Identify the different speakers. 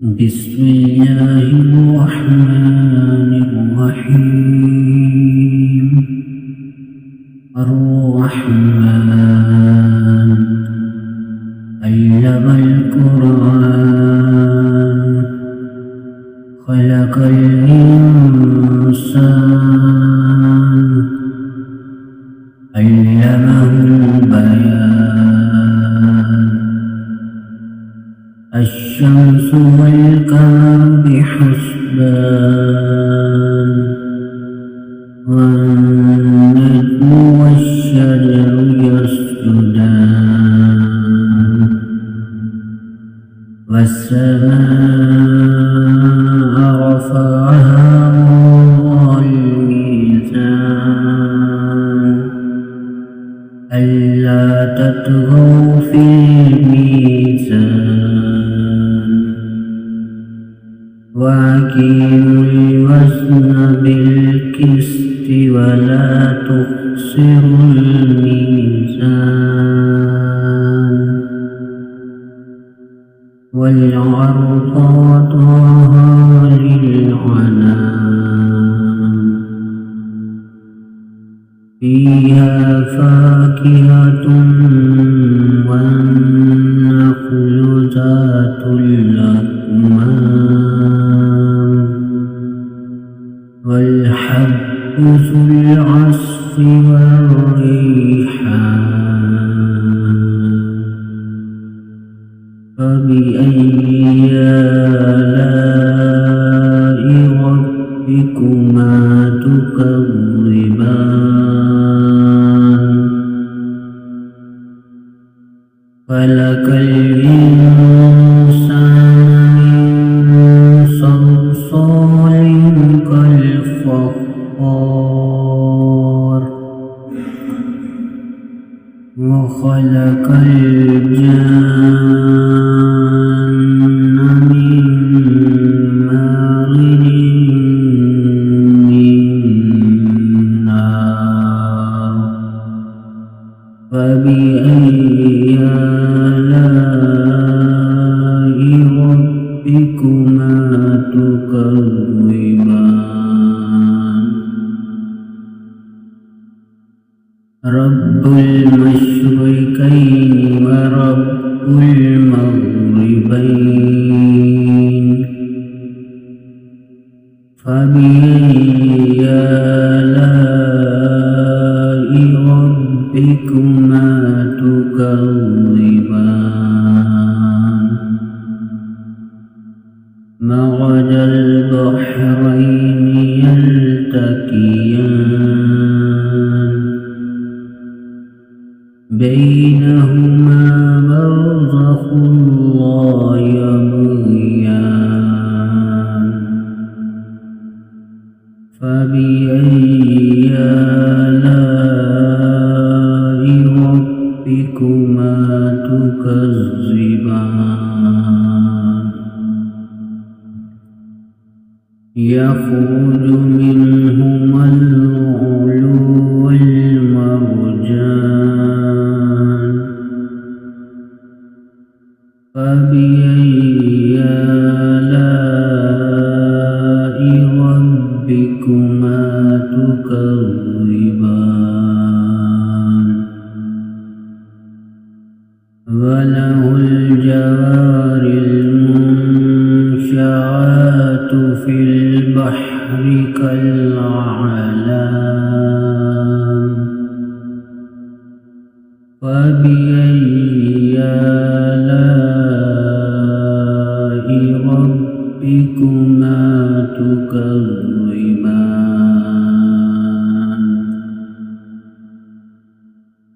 Speaker 1: بسم الله الرحمن الرحيم. الرحمن علم القرآن خلق الإنسان علمه البيان. الشمس والقمر بحسبان والنجم والشجر يسجدان والسماء رفعها ووضع الميزان ألا تطغوا في الميزان وأقيموا الوزن بالقسط ولا تخسروا الميزان والأرض وضعها للأنام فيها فاكهة والنخل ذات الأكمام والحب ذو العصف والريحان. فبأي آلاء ربكما تكذبان. خلق الإنسان من صلصال كالفخار وخلق الجن من مارج من نار. فبأي آلاء ربكما تكذبان. رب المشرقين ورب المغربين. فبأي آلاء ربكما تكذبان. مرج البحرين يلتقيان بينهما برزخ لا يبغيان. فبأي آلاء ربكما تكذبان. يخرج منهما اللؤلؤ والمرجان. فبأي آلاء ربكما تكذبان. وله الجوار المنشآت في البحر كالأعلام. فبأي آلاء ربكما تكذبان.